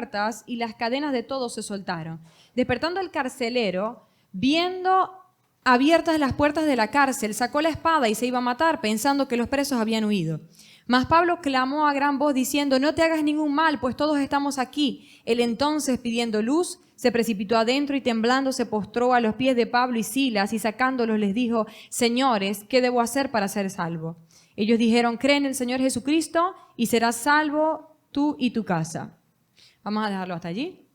puertas y las cadenas de todos se soltaron. Despertando el carcelero, viendo abiertas las puertas de la cárcel, sacó la espada y se iba a matar, pensando que los presos habían huido. Mas Pablo clamó a gran voz diciendo: no te hagas ningún mal, pues todos estamos aquí. Él entonces, pidiendo luz, se precipitó adentro y temblando se postró a los pies de Pablo y Silas y sacándolos les dijo: señores, ¿qué debo hacer para ser salvo? Ellos dijeron: cree en el Señor Jesucristo y serás salvo tú y tu casa. Vamos a dejarlo hasta allí.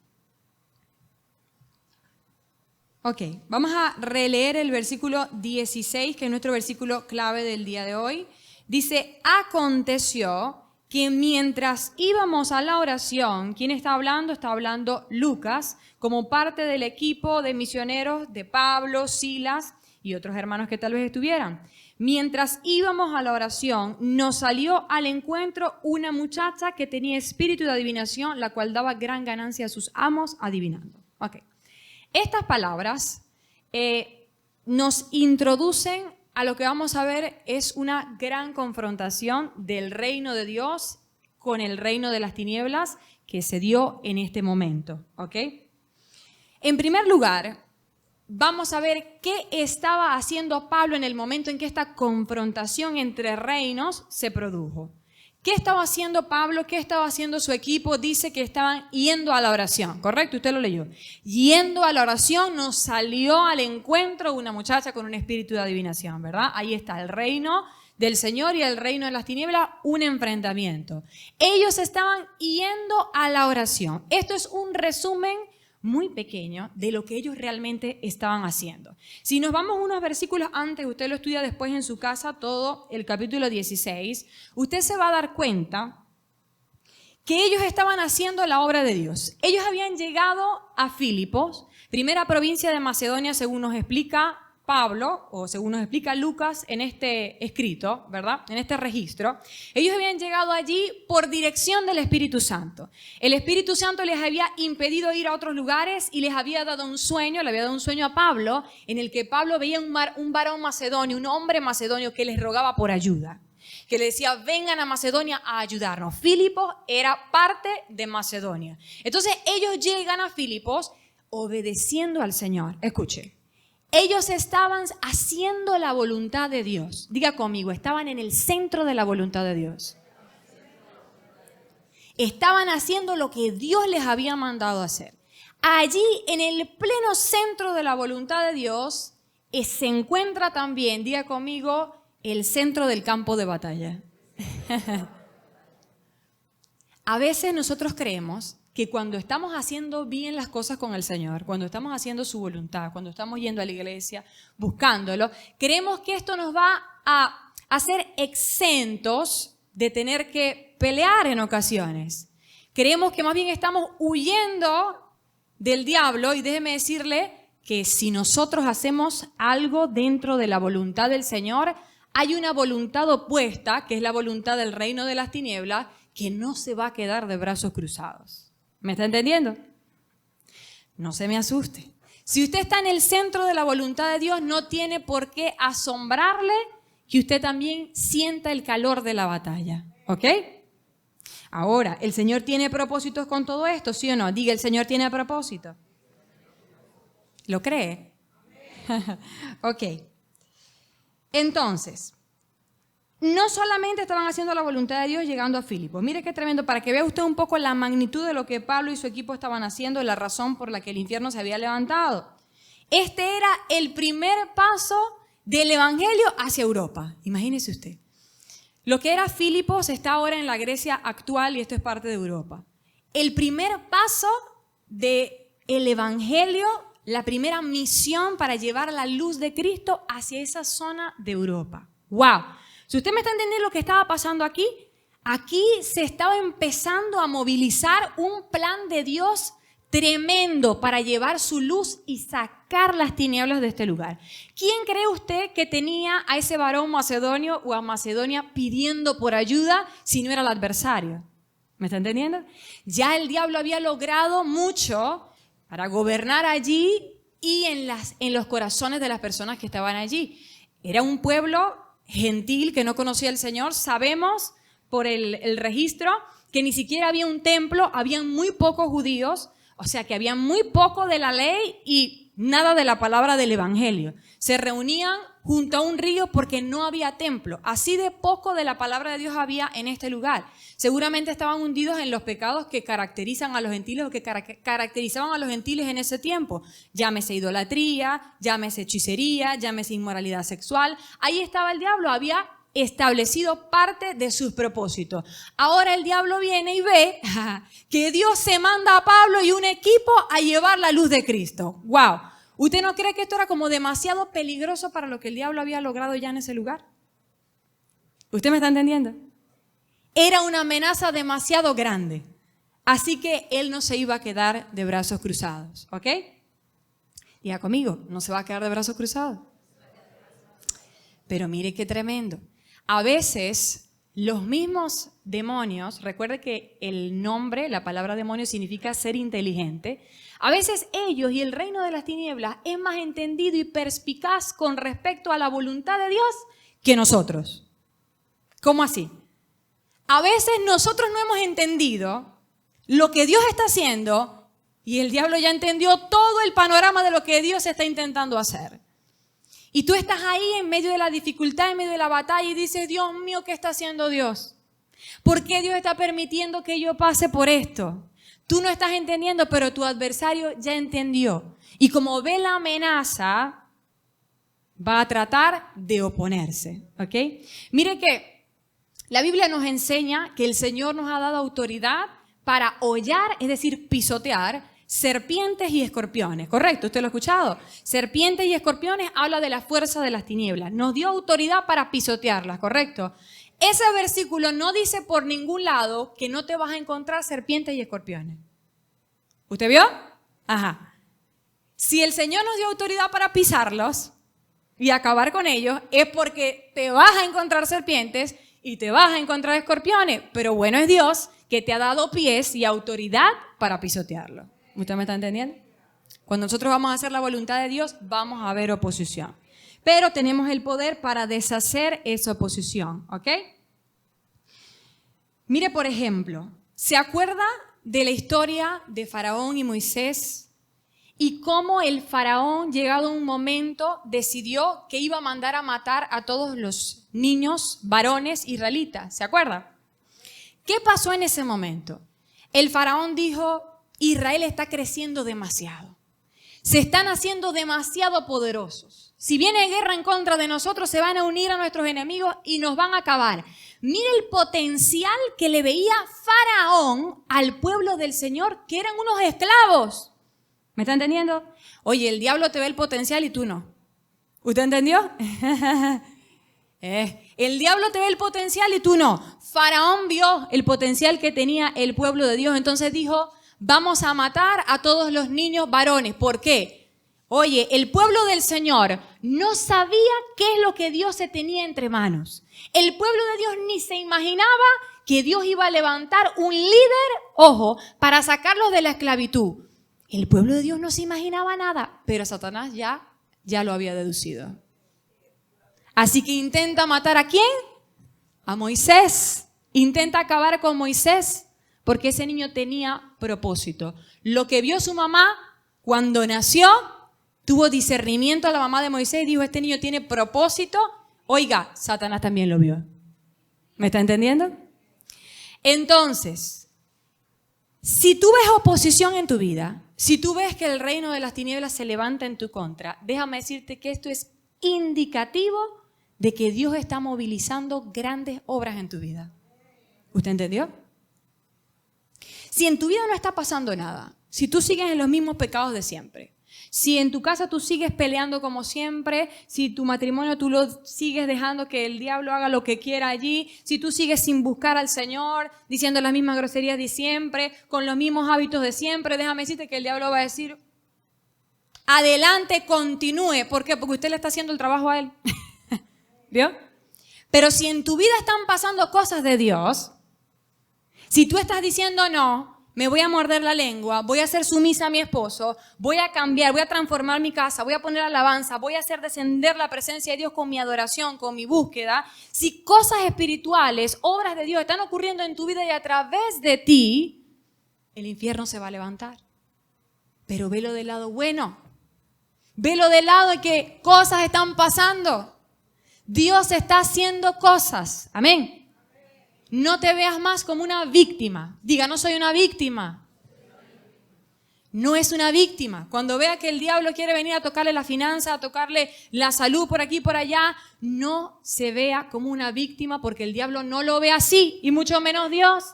Ok, vamos a releer el versículo 16, que es nuestro versículo clave del día de hoy. Dice: aconteció que mientras íbamos a la oración, ¿quién está hablando? Está hablando Lucas, como parte del equipo de misioneros de Pablo, Silas y otros hermanos que tal vez estuvieran. Mientras íbamos a la oración, nos salió al encuentro una muchacha que tenía espíritu de adivinación, la cual daba gran ganancia a sus amos adivinando. Ok. Estas palabras nos introducen a lo que vamos a ver es una gran confrontación del reino de Dios con el reino de las tinieblas que se dio en este momento. ¿Ok? En primer lugar, vamos a ver qué estaba haciendo Pablo en el momento en que esta confrontación entre reinos se produjo. ¿Qué estaba haciendo Pablo? ¿Qué estaba haciendo su equipo? Dice que estaban yendo a la oración, ¿correcto? Usted lo leyó. Yendo a la oración nos salió al encuentro una muchacha con un espíritu de adivinación, ¿verdad? Ahí está el reino del Señor y el reino de las tinieblas, un enfrentamiento. Ellos estaban yendo a la oración. Esto es un resumen muy pequeño de lo que ellos realmente estaban haciendo. Si nos vamos unos versículos antes, usted lo estudia después en su casa, todo el capítulo 16, usted se va a dar cuenta que ellos estaban haciendo la obra de Dios. Ellos habían llegado a Filipos, primera provincia de Macedonia, según nos explica Pablo, o según nos explica Lucas en este escrito, ¿verdad? En este registro. Ellos habían llegado allí por dirección del Espíritu Santo. El Espíritu Santo les había impedido ir a otros lugares y les había dado un sueño, le había dado un sueño a Pablo, en el que Pablo veía un varón macedonio, un hombre macedonio que les rogaba por ayuda, que le decía: vengan a Macedonia a ayudarnos. Filipos era parte de Macedonia. Entonces ellos llegan a Filipos obedeciendo al Señor. Escuche. Ellos estaban haciendo la voluntad de Dios. Diga conmigo, estaban en el centro de la voluntad de Dios. Estaban haciendo lo que Dios les había mandado hacer. Allí, en el pleno centro de la voluntad de Dios, se encuentra también, diga conmigo, el centro del campo de batalla. A veces nosotros creemos que cuando estamos haciendo bien las cosas con el Señor, cuando estamos haciendo su voluntad, cuando estamos yendo a la iglesia, buscándolo, creemos que esto nos va a hacer exentos de tener que pelear en ocasiones. Creemos que más bien estamos huyendo del diablo, y déjeme decirle que si nosotros hacemos algo dentro de la voluntad del Señor, hay una voluntad opuesta, que es la voluntad del reino de las tinieblas, que no se va a quedar de brazos cruzados. ¿Me está entendiendo? No se me asuste. Si usted está en el centro de la voluntad de Dios, no tiene por qué asombrarle que usted también sienta el calor de la batalla. ¿Ok? Ahora, ¿el Señor tiene propósitos con todo esto? ¿Sí o no? Diga, ¿el Señor tiene propósito? ¿Lo cree? Ok. Entonces, no solamente estaban haciendo la voluntad de Dios llegando a Filipos. Mire qué tremendo, para que vea usted un poco la magnitud de lo que Pablo y su equipo estaban haciendo, la razón por la que el infierno se había levantado. Este era el primer paso del evangelio hacia Europa. Imagínese usted. Lo que era Filipos está ahora en la Grecia actual y esto es parte de Europa. El primer paso del evangelio, la primera misión para llevar la luz de Cristo hacia esa zona de Europa. ¡Wow! Si usted me está entendiendo lo que estaba pasando aquí, aquí se estaba empezando a movilizar un plan de Dios tremendo para llevar su luz y sacar las tinieblas de este lugar. ¿Quién cree usted que tenía a ese varón macedonio o a Macedonia pidiendo por ayuda si no era el adversario? ¿Me está entendiendo? Ya el diablo había logrado mucho para gobernar allí y en los corazones de las personas que estaban allí. Era un pueblo gentil que no conocía al Señor. Sabemos por el registro que ni siquiera había un templo, habían muy pocos judíos, o sea que había muy poco de la ley y nada de la palabra del evangelio. Se reunían junto a un río porque no había templo. Así de poco de la palabra de Dios había en este lugar. Seguramente estaban hundidos en los pecados que caracterizan a los gentiles o que caracterizaban a los gentiles en ese tiempo. Llámese idolatría, llámese hechicería, llámese inmoralidad sexual. Ahí estaba el diablo, había establecido parte de sus propósitos. Ahora el diablo viene y ve que Dios se manda a Pablo y un equipo a llevar la luz de Cristo. ¡Wow! ¿Usted no cree que esto era como demasiado peligroso para lo que el diablo había logrado ya en ese lugar? ¿Usted me está entendiendo? Era una amenaza demasiado grande. Así que él no se iba a quedar de brazos cruzados. ¿Ok? Diga conmigo, no se va a quedar de brazos cruzados. Pero mire qué tremendo. A veces los mismos demonios, recuerde que el nombre, la palabra demonio significa ser inteligente. A veces ellos y el reino de las tinieblas es más entendido y perspicaz con respecto a la voluntad de Dios que nosotros. ¿Cómo así? A veces nosotros no hemos entendido lo que Dios está haciendo y el diablo ya entendió todo el panorama de lo que Dios está intentando hacer. Y tú estás ahí en medio de la dificultad, en medio de la batalla y dices, Dios mío, ¿qué está haciendo Dios? ¿Por qué Dios está permitiendo que yo pase por esto? Tú no estás entendiendo, pero tu adversario ya entendió. Y como ve la amenaza, va a tratar de oponerse. ¿Ok? Mire que la Biblia nos enseña que el Señor nos ha dado autoridad para hollar, es decir, pisotear, serpientes y escorpiones. ¿Correcto? ¿Usted lo ha escuchado? Serpientes y escorpiones habla de la fuerza de las tinieblas. Nos dio autoridad para pisotearlas. ¿Correcto? Ese versículo no dice por ningún lado que no te vas a encontrar serpientes y escorpiones. ¿Usted vio? Ajá. Si el Señor nos dio autoridad para pisarlos y acabar con ellos, es porque te vas a encontrar serpientes y te vas a encontrar escorpiones. Pero bueno es Dios que te ha dado pies y autoridad para pisotearlo. ¿Usted me está entendiendo? Cuando nosotros vamos a hacer la voluntad de Dios, vamos a ver oposición. Pero tenemos el poder para deshacer esa oposición, ¿ok? Mire, por ejemplo, ¿se acuerda de la historia de Faraón y Moisés? Y cómo el Faraón, llegado un momento, decidió que iba a mandar a matar a todos los niños varones israelitas. ¿Se acuerda? ¿Qué pasó en ese momento? El Faraón dijo, Israel está creciendo demasiado. Se están haciendo demasiado poderosos. Si viene guerra en contra de nosotros, se van a unir a nuestros enemigos y nos van a acabar. Mire el potencial que le veía Faraón al pueblo del Señor, que eran unos esclavos. ¿Me está entendiendo? Oye, el diablo te ve el potencial y tú no. ¿Usted entendió? El diablo te ve el potencial y tú no. Faraón vio el potencial que tenía el pueblo de Dios. Entonces dijo, vamos a matar a todos los niños varones. ¿Por qué? Oye, el pueblo del Señor no sabía qué es lo que Dios se tenía entre manos. El pueblo de Dios ni se imaginaba que Dios iba a levantar un líder, ojo, para sacarlos de la esclavitud. El pueblo de Dios no se imaginaba nada, pero Satanás ya lo había deducido. Así que intenta matar ¿a quién? A Moisés. Intenta acabar con Moisés, porque ese niño tenía propósito. Lo que vio su mamá cuando nació, tuvo discernimiento a la mamá de Moisés y dijo, este niño tiene propósito. Oiga, Satanás también lo vio. ¿Me está entendiendo? Entonces, si tú ves oposición en tu vida, si tú ves que el reino de las tinieblas se levanta en tu contra, déjame decirte que esto es indicativo de que Dios está movilizando grandes obras en tu vida. ¿Usted entendió? Si en tu vida no está pasando nada, si tú sigues en los mismos pecados de siempre, si en tu casa tú sigues peleando como siempre, si tu matrimonio tú lo sigues dejando que el diablo haga lo que quiera allí, si tú sigues sin buscar al Señor, diciendo las mismas groserías de siempre, con los mismos hábitos de siempre, déjame decirte que el diablo va a decir, adelante, continúe. ¿Por qué? Porque usted le está haciendo el trabajo a él. ¿Vio? Pero si en tu vida están pasando cosas de Dios, si tú estás diciendo no, me voy a morder la lengua, voy a ser sumisa a mi esposo, voy a cambiar, voy a transformar mi casa, voy a poner alabanza, voy a hacer descender la presencia de Dios con mi adoración, con mi búsqueda. Si cosas espirituales, obras de Dios están ocurriendo en tu vida y a través de ti, el infierno se va a levantar. Pero velo del lado bueno. Velo del lado de que cosas están pasando. Dios está haciendo cosas. Amén. No te veas más como una víctima. Diga, no soy una víctima. No es una víctima. Cuando vea que el diablo quiere venir a tocarle la finanza, a tocarle la salud por aquí y por allá, no se vea como una víctima porque el diablo no lo ve así y mucho menos Dios.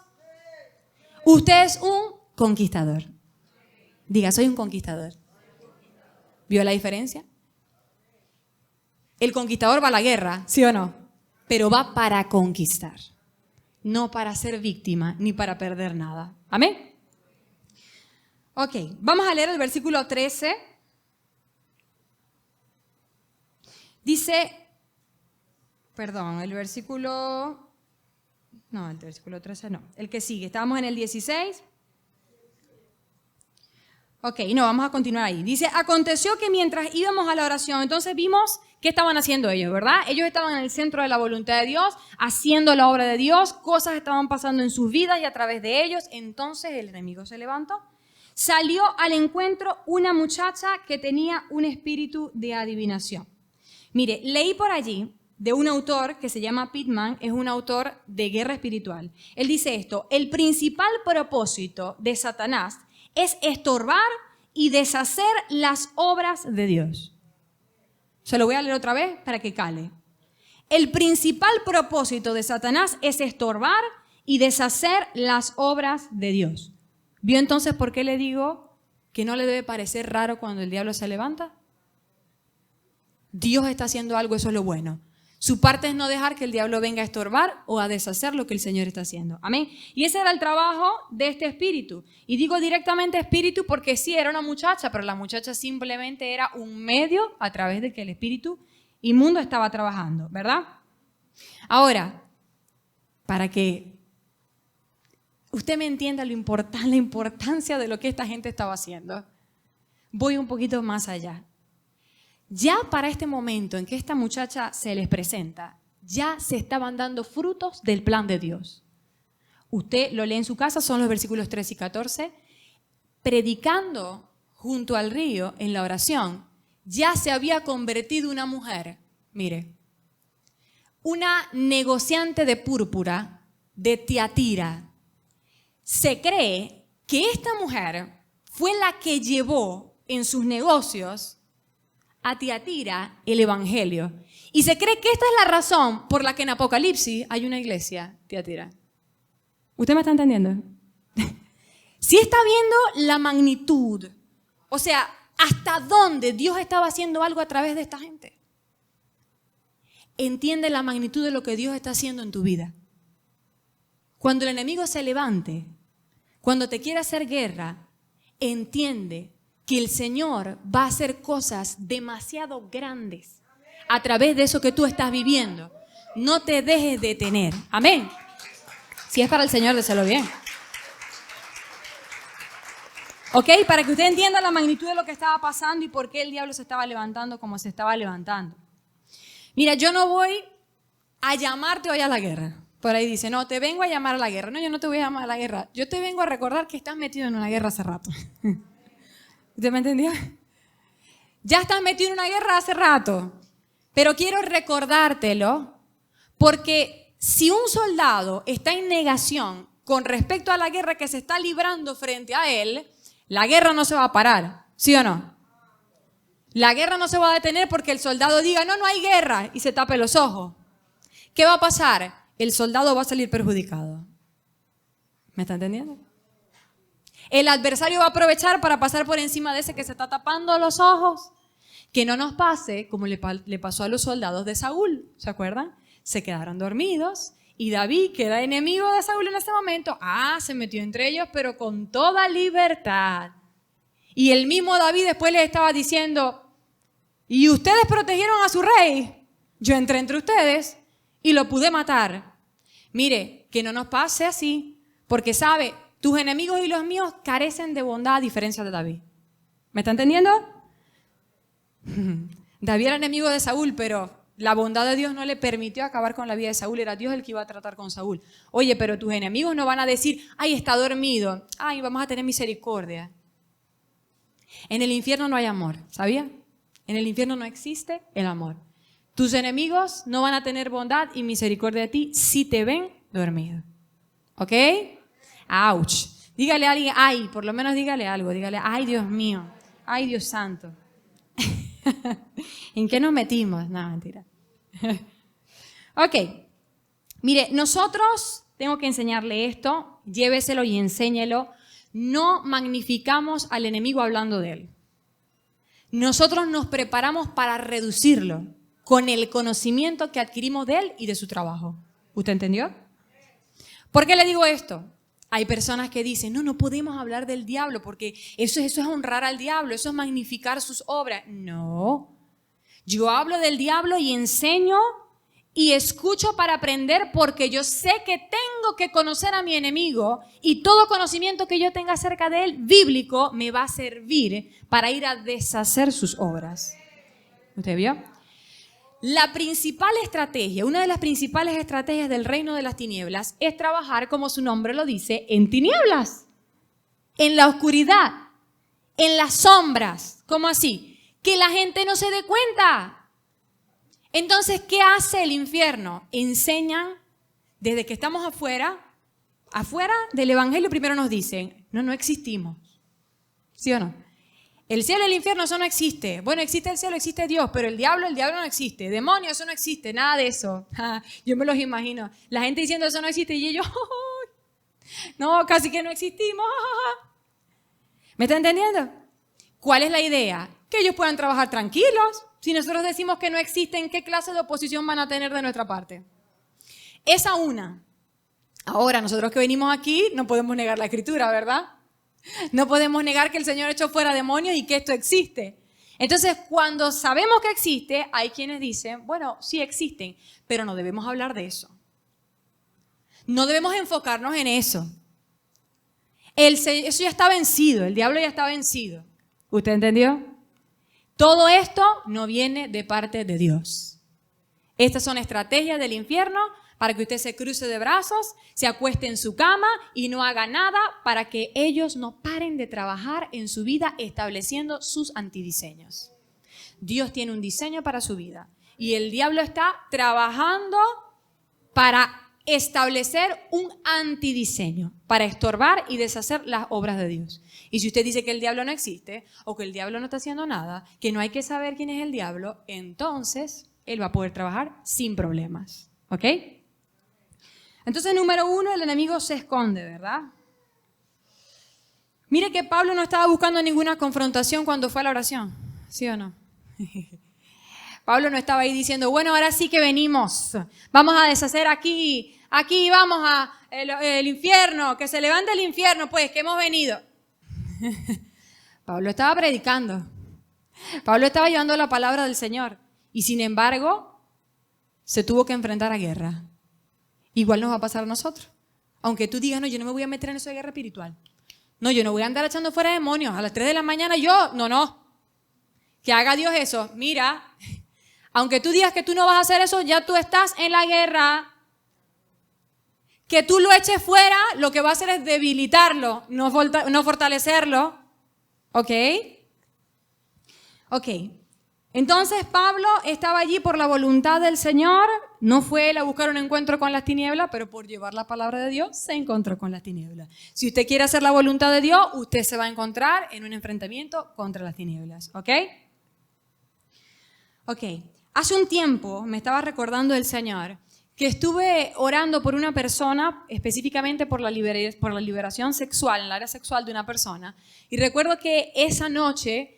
Usted es un conquistador. Diga, soy un conquistador. ¿Vio la diferencia? El conquistador va a la guerra, ¿sí o no? Pero va para conquistar. No para ser víctima ni para perder nada. ¿Amén? Ok, vamos a leer el versículo 13. Dice, el versículo 13 no, el que sigue. Estábamos en el 16. Ok, no, vamos a continuar ahí. Dice, aconteció que mientras íbamos a la oración, entonces vimos qué estaban haciendo ellos, ¿verdad? Ellos estaban en el centro de la voluntad de Dios, haciendo la obra de Dios, cosas estaban pasando en sus vidas y a través de ellos. Entonces el enemigo se levantó. Salió al encuentro una muchacha que tenía un espíritu de adivinación. Mire, leí por allí de un autor que se llama Pittman, es un autor de guerra espiritual. Él dice esto, el principal propósito de Satanás es estorbar y deshacer las obras de Dios. Se lo voy a leer otra vez para que cale. El principal propósito de Satanás es estorbar y deshacer las obras de Dios. ¿Vio entonces por qué le digo que no le debe parecer raro cuando el diablo se levanta? Dios está haciendo algo, eso es lo bueno. Su parte es no dejar que el diablo venga a estorbar o a deshacer lo que el Señor está haciendo. Amén. Y ese era el trabajo de este espíritu. Y digo directamente espíritu porque sí, era una muchacha, pero la muchacha simplemente era un medio a través del que el espíritu inmundo estaba trabajando, ¿verdad? Ahora, para que usted me entienda la importancia de lo que esta gente estaba haciendo, voy un poquito más allá. Ya para este momento en que esta muchacha se les presenta, ya se estaban dando frutos del plan de Dios. Usted lo lee en su casa, son los versículos 13 y 14. Predicando junto al río en la oración, ya se había convertido una mujer, mire, una negociante de púrpura de Tiatira. Se cree que esta mujer fue la que llevó en sus negocios a Tiatira el evangelio. Y se cree que esta es la razón por la que en Apocalipsis hay una iglesia, Tiatira. ¿Usted me está entendiendo? Si está viendo la magnitud, o sea, hasta dónde Dios estaba haciendo algo a través de esta gente. Entiende la magnitud de lo que Dios está haciendo en tu vida. Cuando el enemigo se levante, cuando te quiera hacer guerra, entiende que el Señor va a hacer cosas demasiado grandes a través de eso que tú estás viviendo. No te dejes detener. Amén. Si es para el Señor, déselo bien. ¿Ok? Para que usted entienda la magnitud de lo que estaba pasando y por qué el diablo se estaba levantando como se estaba levantando. Mira, yo no voy a llamarte hoy a la guerra. Por ahí dice, no, te vengo a llamar a la guerra. No, yo no te voy a llamar a la guerra. Yo te vengo a recordar que estás metido en una guerra hace rato. ¿Usted me entendió? Ya estás metido en una guerra hace rato. Pero quiero recordártelo porque si un soldado está en negación con respecto a la guerra que se está librando frente a él, la guerra no se va a parar, ¿sí o no? La guerra no se va a detener porque el soldado diga, no, no hay guerra, y se tape los ojos. ¿Qué va a pasar? El soldado va a salir perjudicado. ¿Me está entendiendo? El adversario va a aprovechar para pasar por encima de ese que se está tapando los ojos. Que no nos pase como le pasó a los soldados de Saúl, ¿se acuerdan? Se quedaron dormidos y David, que era enemigo de Saúl en ese momento, se metió entre ellos, pero con toda libertad. Y el mismo David después les estaba diciendo, y ustedes protegieron a su rey, yo entré entre ustedes y lo pude matar. Mire, que no nos pase así, porque sabe, Tus enemigos y los míos carecen de bondad a diferencia de David. ¿Me está entendiendo? David era enemigo de Saúl, pero la bondad de Dios no le permitió acabar con la vida de Saúl. Era Dios el que iba a tratar con Saúl. Oye, pero tus enemigos no van a decir, ay, está dormido. Ay, vamos a tener misericordia. En el infierno no hay amor, ¿sabía? En el infierno no existe el amor. Tus enemigos no van a tener bondad y misericordia de ti si te ven dormido. ¿Ok? ¡Auch! Dígale a alguien, ay, por lo menos dígale algo. Dígale, ay, Dios mío. Ay, Dios santo. ¿En qué nos metimos? No, mentira. Ok. Mire, nosotros, tengo que enseñarle esto, lléveselo y enséñelo. No magnificamos al enemigo hablando de él. Nosotros nos preparamos para reducirlo con el conocimiento que adquirimos de él y de su trabajo. ¿Usted entendió? ¿Por qué le digo esto? Hay personas que dicen, no podemos hablar del diablo porque eso es honrar al diablo, eso es magnificar sus obras. No, yo hablo del diablo y enseño y escucho para aprender porque yo sé que tengo que conocer a mi enemigo y todo conocimiento que yo tenga acerca de él, bíblico, me va a servir para ir a deshacer sus obras. ¿Usted vio? La principal estrategia, una de las principales estrategias del reino de las tinieblas es trabajar, como su nombre lo dice, en tinieblas, en la oscuridad, en las sombras. ¿Cómo así? Que la gente no se dé cuenta. Entonces, ¿qué hace el infierno? Enseñan, desde que estamos afuera del evangelio primero nos dicen, no existimos. ¿Sí o no? El cielo y el infierno, eso no existe. Bueno, existe el cielo, existe Dios, pero el diablo no existe. Demonios, eso no existe, nada de eso. Yo me los imagino. La gente diciendo eso no existe y ellos, no, casi que no existimos. ¿Me está entendiendo? ¿Cuál es la idea? Que ellos puedan trabajar tranquilos. Si nosotros decimos que no existen, ¿qué clase de oposición van a tener de nuestra parte? Esa una. Ahora, nosotros que venimos aquí no podemos negar la Escritura, ¿verdad? No podemos negar que el Señor echó fuera demonios y que esto existe. Entonces, cuando sabemos que existe, hay quienes dicen, bueno, sí existen, pero no debemos hablar de eso. No debemos enfocarnos en eso. Eso ya está vencido, el diablo ya está vencido. ¿Usted entendió? Todo esto no viene de parte de Dios. Estas son estrategias del infierno para que usted se cruce de brazos, se acueste en su cama y no haga nada para que ellos no paren de trabajar en su vida estableciendo sus antidiseños. Dios tiene un diseño para su vida y el diablo está trabajando para establecer un antidiseño, para estorbar y deshacer las obras de Dios. Y si usted dice que el diablo no existe o que el diablo no está haciendo nada, que no hay que saber quién es el diablo, entonces él va a poder trabajar sin problemas. ¿Ok? Entonces, número 1, el enemigo se esconde, ¿verdad? Mire que Pablo no estaba buscando ninguna confrontación cuando fue a la oración, ¿sí o no? Pablo no estaba ahí diciendo, bueno, ahora sí que venimos, vamos a deshacer aquí vamos a el infierno, que se levante el infierno, pues, que hemos venido. Pablo estaba predicando, Pablo estaba llevando la palabra del Señor y sin embargo se tuvo que enfrentar a guerra. Igual nos va a pasar a nosotros. Aunque tú digas, no, yo no me voy a meter en eso de guerra espiritual. No, yo no voy a andar echando fuera demonios. A las 3 de la mañana no. Que haga Dios eso. Mira, aunque tú digas que tú no vas a hacer eso, ya tú estás en la guerra. Que tú lo eches fuera, lo que va a hacer es debilitarlo, no fortalecerlo. ¿Ok? Ok. Entonces Pablo estaba allí por la voluntad del Señor, no fue él a buscar un encuentro con las tinieblas, pero por llevar la palabra de Dios se encontró con las tinieblas. Si usted quiere hacer la voluntad de Dios, usted se va a encontrar en un enfrentamiento contra las tinieblas, ¿ok? Ok, hace un tiempo me estaba recordando el Señor que estuve orando por una persona, específicamente por la liberación sexual, en el área sexual de una persona, y recuerdo que esa noche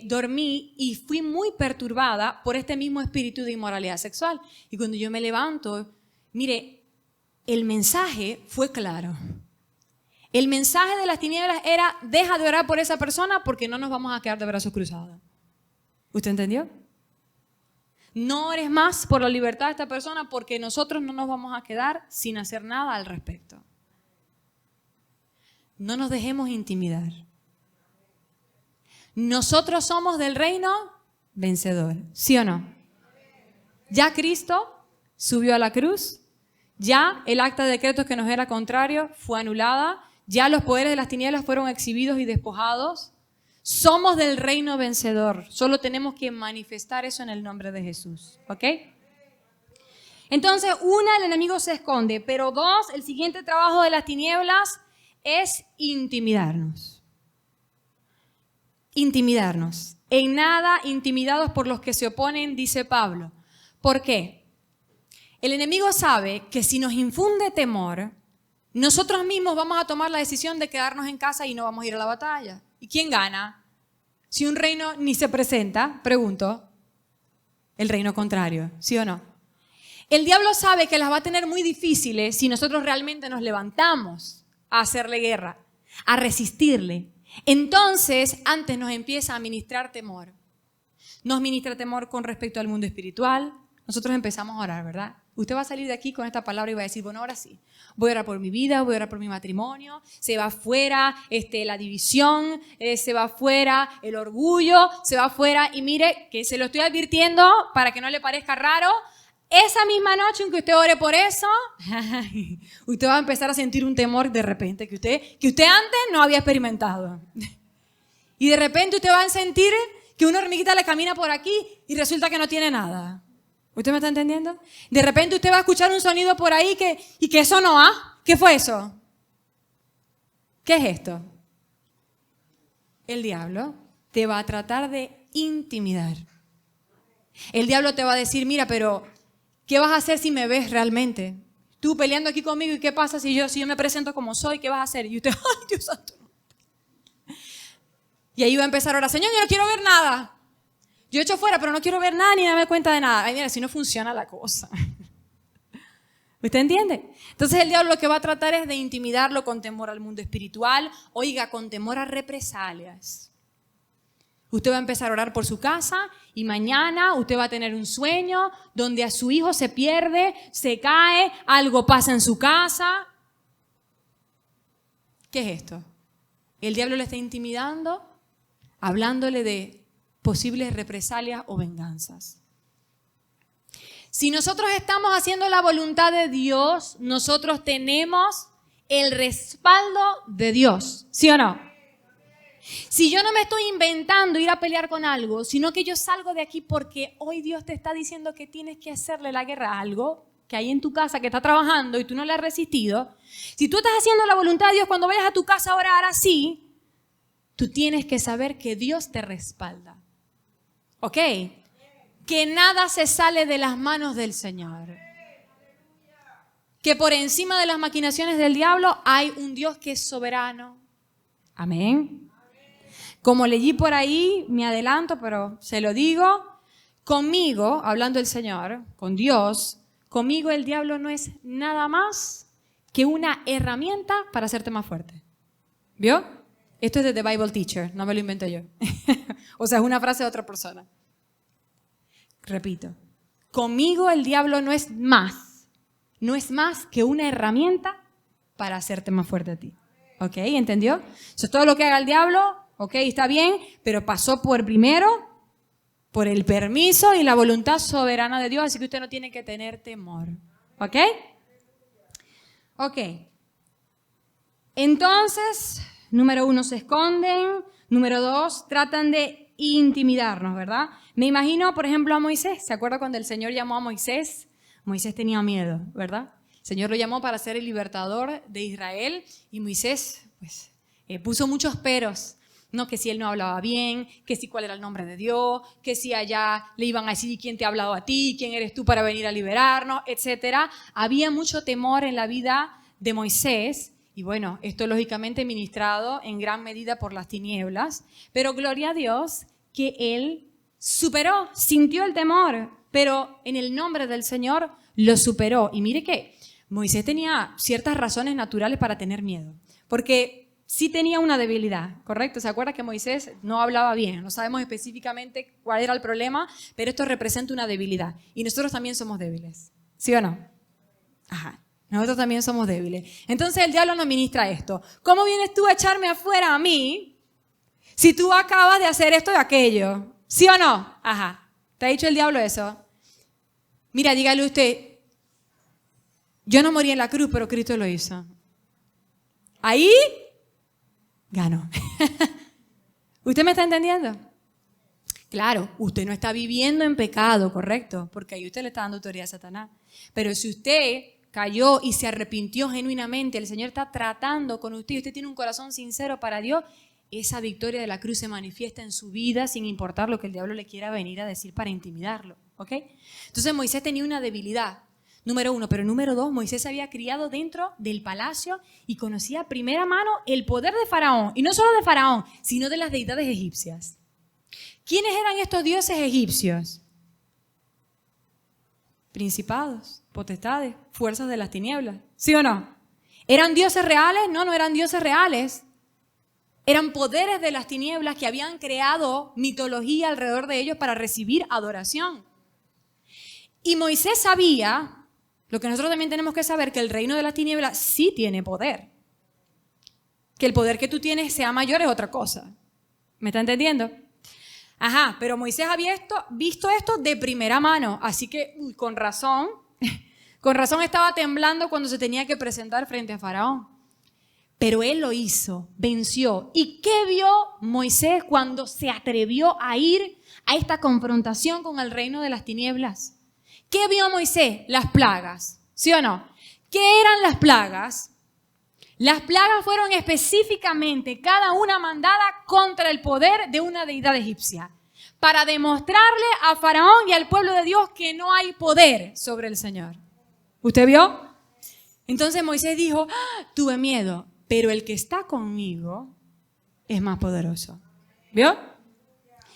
dormí y fui muy perturbada por este mismo espíritu de inmoralidad sexual. Y cuando yo me levanto, mire, el mensaje fue claro. El mensaje de las tinieblas era, deja de orar por esa persona porque no nos vamos a quedar de brazos cruzados. ¿Usted entendió? No ores más por la libertad de esta persona porque nosotros no nos vamos a quedar sin hacer nada al respecto. no nos dejemos intimidar. Nosotros somos del reino vencedor, ¿sí o no? Ya Cristo subió a la cruz, ya el acta de decretos que nos era contrario fue anulada, ya los poderes de las tinieblas fueron exhibidos y despojados. Somos del reino vencedor, solo tenemos que manifestar eso en el nombre de Jesús, ¿ok? Entonces, una, el enemigo se esconde, pero dos, el siguiente trabajo de las tinieblas es intimidarnos. Intimidarnos. En nada intimidados por los que se oponen, dice Pablo. ¿Por qué? El enemigo sabe que si nos infunde temor, nosotros mismos vamos a tomar la decisión de quedarnos en casa y no vamos a ir a la batalla. ¿Y quién gana? Si un reino ni se presenta, pregunto, el reino contrario, ¿sí o no? El diablo sabe que las va a tener muy difíciles si nosotros realmente nos levantamos a hacerle guerra, a resistirle. Entonces, antes nos empieza a ministrar temor. Nos ministra temor con respecto al mundo espiritual. Nosotros empezamos a orar, ¿verdad? Usted va a salir de aquí con esta palabra y va a decir, bueno, ahora sí, voy a orar por mi vida, voy a orar por mi matrimonio, se va fuera la división, se va fuera el orgullo, se va fuera, y mire, que se lo estoy advirtiendo para que no le parezca raro, esa misma noche en que usted ore por eso, usted va a empezar a sentir un temor de repente que usted antes no había experimentado. Y de repente usted va a sentir que una hormiguita le camina por aquí y resulta que no tiene nada. ¿Usted me está entendiendo? De repente usted va a escuchar un sonido por ahí y que eso no ha. ¿Qué fue eso? ¿Qué es esto? El diablo te va a tratar de intimidar. El diablo te va a decir, mira, pero ¿qué vas a hacer si me ves realmente? Tú peleando aquí conmigo, ¿y qué pasa si yo me presento como soy? ¿Qué vas a hacer? Y usted, ¡ay, Dios santo! Y ahí va a empezar a orar, Señor, yo no quiero ver nada. Yo echo fuera, pero no quiero ver nada ni darme cuenta de nada. Ay, mira, si no funciona la cosa. ¿Usted entiende? Entonces el diablo lo que va a tratar es de intimidarlo con temor al mundo espiritual, oiga, con temor a represalias. Usted va a empezar a orar por su casa y mañana usted va a tener un sueño donde a su hijo se pierde, se cae, algo pasa en su casa. ¿Qué es esto? El diablo le está intimidando, hablándole de posibles represalias o venganzas. Si nosotros estamos haciendo la voluntad de Dios, nosotros tenemos el respaldo de Dios, ¿sí o no? Si yo no me estoy inventando ir a pelear con algo, sino que yo salgo de aquí porque hoy Dios te está diciendo que tienes que hacerle la guerra a algo que hay en tu casa que está trabajando y tú no le has resistido. Si tú estás haciendo la voluntad de Dios, cuando vayas a tu casa a orar así, tú tienes que saber que Dios te respalda. ¿Ok? Que nada se sale de las manos del Señor. Que por encima de las maquinaciones del diablo hay un Dios que es soberano. Amén. Como leí por ahí, me adelanto, pero se lo digo, conmigo, hablando el Señor, con Dios, conmigo el diablo no es nada más que una herramienta para hacerte más fuerte. ¿Vio? Esto es de The Bible Teacher, no me lo inventé yo. O sea, es una frase de otra persona. Repito, conmigo el diablo no es más que una herramienta para hacerte más fuerte a ti. ¿Ok? ¿Entendió? Eso es todo lo que haga el diablo, ok, está bien, pero pasó por el permiso y la voluntad soberana de Dios, así que usted no tiene que tener temor. ¿Ok? Ok. Entonces, número 1, se esconden. Número 2, tratan de intimidarnos, ¿verdad? Me imagino, por ejemplo, a Moisés. ¿Se acuerda cuando el Señor llamó a Moisés? Moisés tenía miedo, ¿verdad? El Señor lo llamó para ser el libertador de Israel y Moisés pues, puso muchos peros. No, que si él no hablaba bien, que si cuál era el nombre de Dios, que si allá le iban a decir quién te ha hablado a ti, quién eres tú para venir a liberarnos, etc. Había mucho temor en la vida de Moisés y bueno, esto lógicamente ministrado en gran medida por las tinieblas, pero gloria a Dios que él superó, sintió el temor, pero en el nombre del Señor lo superó. Y mire que Moisés tenía ciertas razones naturales para tener miedo, porque sí tenía una debilidad, ¿correcto? ¿Se acuerda que Moisés no hablaba bien? No sabemos específicamente cuál era el problema, pero esto representa una debilidad. Y nosotros también somos débiles, ¿sí o no? Ajá. Nosotros también somos débiles. Entonces el diablo nos ministra esto. ¿Cómo vienes tú a echarme afuera a mí si tú acabas de hacer esto y aquello? ¿Sí o no? Ajá. ¿Te ha dicho el diablo eso? Mira, dígale usted, yo no morí en la cruz, pero Cristo lo hizo. Ahí ganó. ¿Usted me está entendiendo? Claro, usted no está viviendo en pecado, correcto, porque ahí usted le está dando autoridad a Satanás. Pero si usted cayó y se arrepintió genuinamente, el Señor está tratando con usted y usted tiene un corazón sincero para Dios, esa victoria de la cruz se manifiesta en su vida sin importar lo que el diablo le quiera venir a decir para intimidarlo, ¿ok? Entonces Moisés tenía una debilidad, número 1, pero número 2, Moisés se había criado dentro del palacio y conocía a primera mano el poder de Faraón, y no solo de Faraón, sino de las deidades egipcias. ¿Quiénes eran estos dioses egipcios? Principados, potestades, fuerzas de las tinieblas, ¿sí o no? ¿Eran dioses reales? No, no eran dioses reales. Eran poderes de las tinieblas que habían creado mitología alrededor de ellos para recibir adoración. Y Moisés sabía, lo que nosotros también tenemos que saber, que el reino de las tinieblas sí tiene poder. Que el poder que tú tienes sea mayor es otra cosa. ¿Me está entendiendo? Ajá, pero Moisés había visto esto de primera mano, así que con razón estaba temblando cuando se tenía que presentar frente a Faraón. Pero él lo hizo, venció. ¿Y qué vio Moisés cuando se atrevió a ir a esta confrontación con el reino de las tinieblas? ¿Qué vio Moisés? Las plagas, ¿sí o no? ¿Qué eran las plagas? Las plagas fueron específicamente cada una mandada contra el poder de una deidad egipcia, para demostrarle a Faraón y al pueblo de Dios que no hay poder sobre el Señor. ¿Usted vio? Entonces Moisés dijo, tuve miedo, pero el que está conmigo es más poderoso. ¿Vio?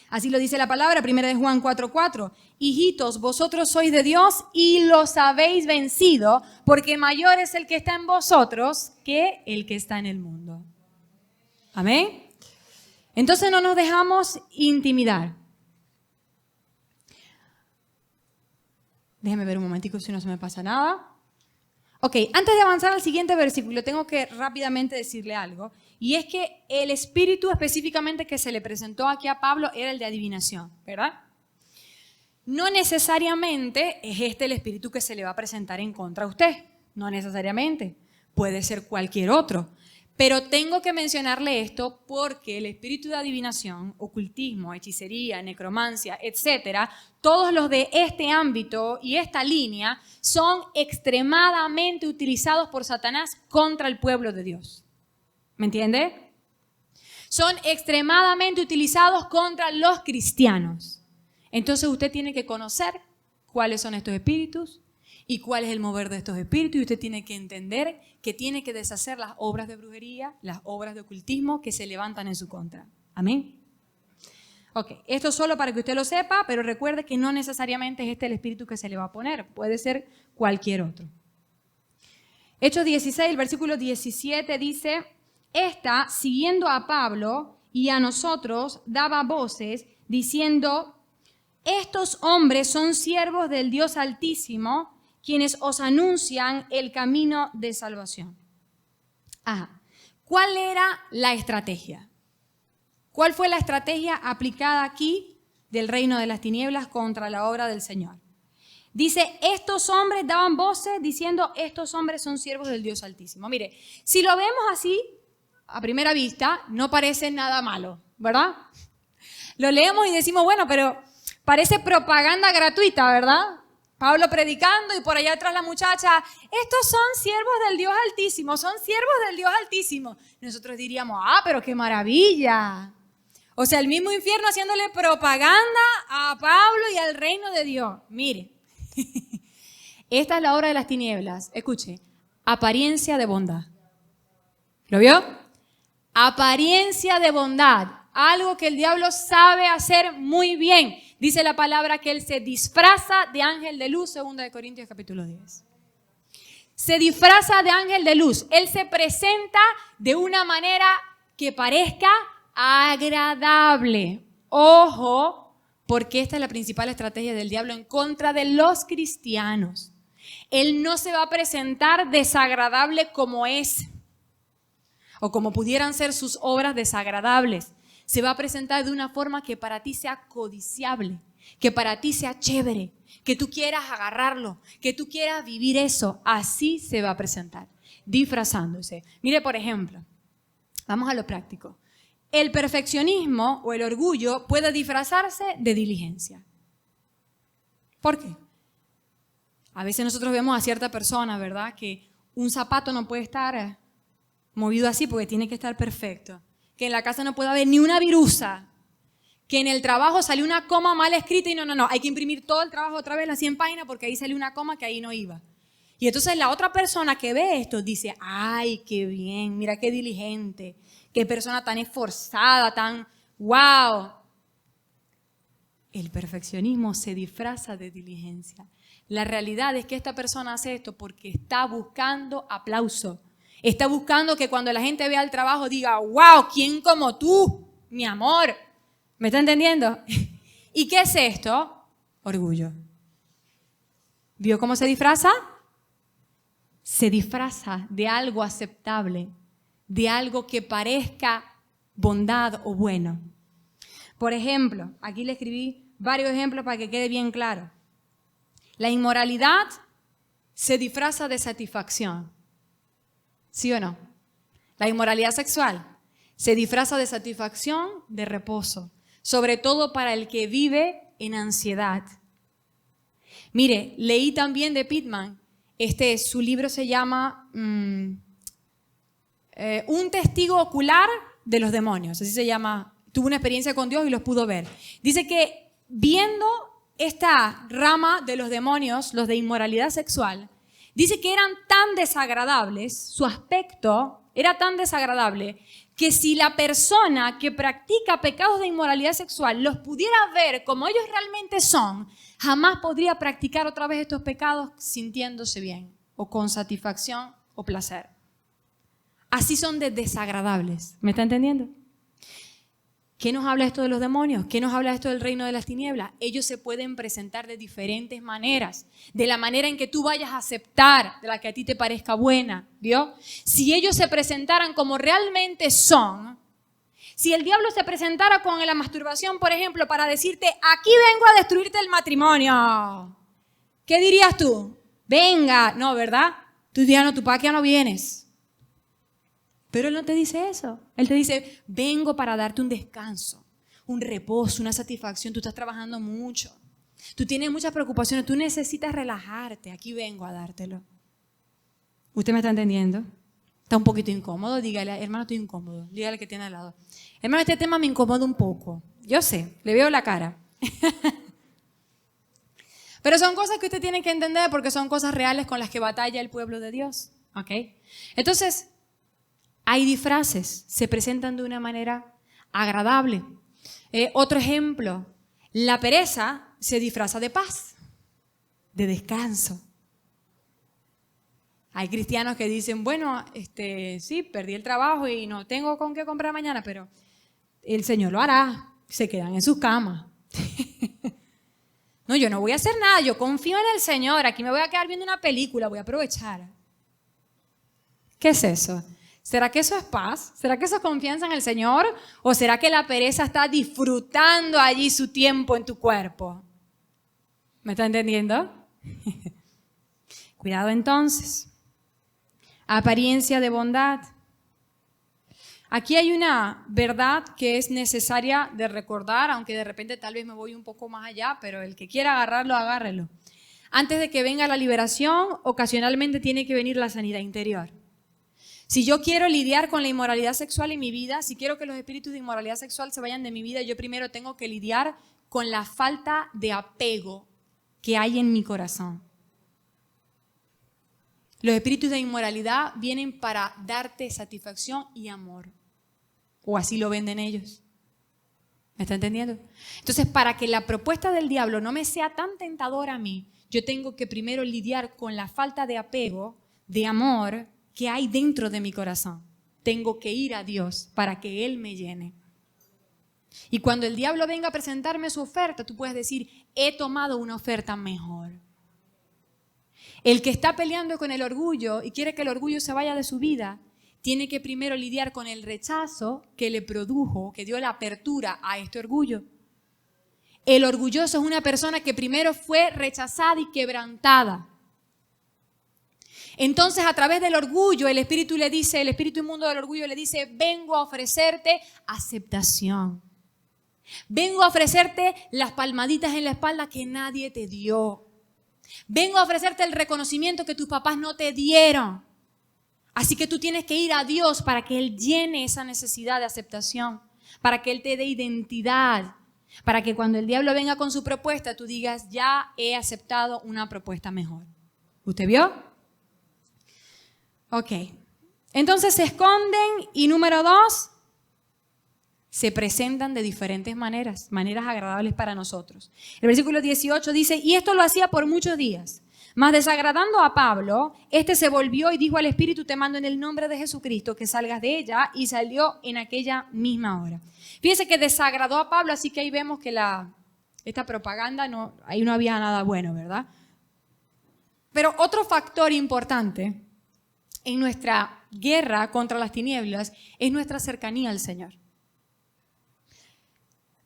Así lo dice la palabra, 1 Juan 4:4. Hijitos, vosotros sois de Dios y los habéis vencido, porque mayor es el que está en vosotros que el que está en el mundo. Amén. Entonces no nos dejamos intimidar. Déjeme ver un momentico si no se me pasa nada. Ok, antes de avanzar al siguiente versículo, tengo que rápidamente decirle algo. Y es que el espíritu específicamente que se le presentó aquí a Pablo era el de adivinación, ¿verdad? No necesariamente es este el espíritu que se le va a presentar en contra a usted. No necesariamente. Puede ser cualquier otro. Pero tengo que mencionarle esto porque el espíritu de adivinación, ocultismo, hechicería, necromancia, etcétera, todos los de este ámbito y esta línea son extremadamente utilizados por Satanás contra el pueblo de Dios. ¿Me entiende? Son extremadamente utilizados contra los cristianos. Entonces usted tiene que conocer cuáles son estos espíritus y cuál es el mover de estos espíritus, y usted tiene que entender que tiene que deshacer las obras de brujería, las obras de ocultismo que se levantan en su contra. Amén. Ok, esto solo para que usted lo sepa, pero recuerde que no necesariamente es este el espíritu que se le va a poner, puede ser cualquier otro. Hechos 16, el versículo 17 dice, esta, siguiendo a Pablo y a nosotros, daba voces diciendo, estos hombres son siervos del Dios Altísimo, quienes os anuncian el camino de salvación. Ajá. ¿Cuál era la estrategia? ¿Cuál fue la estrategia aplicada aquí del reino de las tinieblas contra la obra del Señor? Dice, estos hombres daban voces diciendo, estos hombres son siervos del Dios Altísimo. Mire, si lo vemos así, a primera vista, no parece nada malo, ¿verdad? Lo leemos y decimos, bueno, pero parece propaganda gratuita, ¿verdad? Pablo predicando y por allá atrás la muchacha, estos son siervos del Dios Altísimo, son siervos del Dios Altísimo. Nosotros diríamos, pero qué maravilla. O sea, el mismo infierno haciéndole propaganda a Pablo y al reino de Dios. Mire, esta es la obra de las tinieblas. Escuche, apariencia de bondad. ¿Lo vio? Apariencia de bondad. Algo que el diablo sabe hacer muy bien. Dice la palabra que él se disfraza de ángel de luz, 2 Corintios capítulo 10. Se disfraza de ángel de luz. Él se presenta de una manera que parezca agradable. Ojo, porque esta es la principal estrategia del diablo en contra de los cristianos. Él no se va a presentar desagradable como es, o como pudieran ser sus obras desagradables. Se va a presentar de una forma que para ti sea codiciable, que para ti sea chévere, que tú quieras agarrarlo, que tú quieras vivir eso. Así se va a presentar, disfrazándose. Mire, por ejemplo, vamos a lo práctico. El perfeccionismo o el orgullo puede disfrazarse de diligencia. ¿Por qué? A veces nosotros vemos a cierta persona, ¿verdad? Que un zapato no puede estar movido así porque tiene que estar perfecto. Que en la casa no puede haber ni una virusa. Que en el trabajo salió una coma mal escrita y no, hay que imprimir todo el trabajo otra vez, las 100 páginas, porque ahí salió una coma que ahí no iba. Y entonces la otra persona que ve esto dice, ay, qué bien, mira qué diligente, qué persona tan esforzada, tan wow. El perfeccionismo se disfraza de diligencia. La realidad es que esta persona hace esto porque está buscando aplauso. Está buscando que cuando la gente vea el trabajo diga, wow, ¿quién como tú, mi amor? ¿Me está entendiendo? ¿Y qué es esto? Orgullo. ¿Vio cómo se disfraza? Se disfraza de algo aceptable, de algo que parezca bondad o bueno. Por ejemplo, aquí le escribí varios ejemplos para que quede bien claro. La inmoralidad se disfraza de satisfacción. ¿Sí o no? La inmoralidad sexual se disfraza de satisfacción, de reposo, sobre todo para el que vive en ansiedad. Mire, leí también de Pittman, su libro se llama Un testigo ocular de los demonios, así se llama. Tuvo una experiencia con Dios y los pudo ver. Dice que viendo esta rama de los demonios, los de inmoralidad sexual, dice que eran tan desagradables, su aspecto era tan desagradable, que si la persona que practica pecados de inmoralidad sexual los pudiera ver como ellos realmente son, jamás podría practicar otra vez estos pecados sintiéndose bien, o con satisfacción o placer. Así son de desagradables. ¿Me está entendiendo? ¿Qué nos habla esto de los demonios? ¿Qué nos habla esto del reino de las tinieblas? Ellos se pueden presentar de diferentes maneras, de la manera en que tú vayas a aceptar, de la que a ti te parezca buena, ¿vio? Si ellos se presentaran como realmente son, si el diablo se presentara con la masturbación, por ejemplo, para decirte, aquí vengo a destruirte el matrimonio, ¿qué dirías tú? Venga, no, ¿verdad? Tú dirías, no, tú para qué no vienes. Pero Él no te dice eso. Él te dice, vengo para darte un descanso, un reposo, una satisfacción. Tú estás trabajando mucho. Tú tienes muchas preocupaciones. Tú necesitas relajarte. Aquí vengo a dártelo. ¿Usted me está entendiendo? Está un poquito incómodo. Dígale, hermano, estoy incómodo. Dígale que tiene al lado. Hermano, este tema me incomoda un poco. Yo sé, le veo la cara. Pero son cosas que usted tiene que entender porque son cosas reales con las que batalla el pueblo de Dios. ¿Ok? Entonces, hay disfraces, se presentan de una manera agradable. Otro ejemplo, la pereza se disfraza de paz, de descanso. Hay cristianos que dicen, bueno, sí, perdí el trabajo y no tengo con qué comprar mañana, pero el Señor lo hará. Se quedan en sus camas. No, yo no voy a hacer nada, yo confío en el Señor, aquí me voy a quedar viendo una película, voy a aprovechar. ¿Qué es eso? ¿Será que eso es paz? ¿Será que eso es confianza en el Señor? ¿O será que la pereza está disfrutando allí su tiempo en tu cuerpo? ¿Me está entendiendo? Cuidado entonces. Apariencia de bondad. Aquí hay una verdad que es necesaria de recordar, aunque de repente tal vez me voy un poco más allá, pero el que quiera agarrarlo, agárrelo. Antes de que venga la liberación, ocasionalmente tiene que venir la sanidad interior. Si yo quiero lidiar con la inmoralidad sexual en mi vida, si quiero que los espíritus de inmoralidad sexual se vayan de mi vida, yo primero tengo que lidiar con la falta de apego que hay en mi corazón. Los espíritus de inmoralidad vienen para darte satisfacción y amor. O así lo venden ellos. ¿Me está entendiendo? Entonces, para que la propuesta del diablo no me sea tan tentadora a mí, yo tengo que primero lidiar con la falta de apego, de amor que hay dentro de mi corazón. Tengo que ir a Dios para que Él me llene. Y cuando el diablo venga a presentarme su oferta, tú puedes decir, he tomado una oferta mejor. El que está peleando con el orgullo y quiere que el orgullo se vaya de su vida, tiene que primero lidiar con el rechazo que le produjo, que dio la apertura a este orgullo. El orgulloso es una persona que primero fue rechazada y quebrantada. Entonces, a través del orgullo, el espíritu inmundo del orgullo le dice, vengo a ofrecerte aceptación. Vengo a ofrecerte las palmaditas en la espalda que nadie te dio. Vengo a ofrecerte el reconocimiento que tus papás no te dieron. Así que tú tienes que ir a Dios para que Él llene esa necesidad de aceptación, para que Él te dé identidad, para que cuando el diablo venga con su propuesta, tú digas, ya he aceptado una propuesta mejor. ¿Usted vio? Ok. Entonces se esconden y número 2, se presentan de diferentes maneras agradables para nosotros. El versículo 18 dice, y esto lo hacía por muchos días. Mas desagradando a Pablo, este se volvió y dijo al Espíritu, te mando en el nombre de Jesucristo que salgas de ella, y salió en aquella misma hora. Fíjense que desagradó a Pablo, así que ahí vemos que esta propaganda, ahí no había nada bueno, ¿verdad? Pero otro factor importante en nuestra guerra contra las tinieblas es nuestra cercanía al Señor.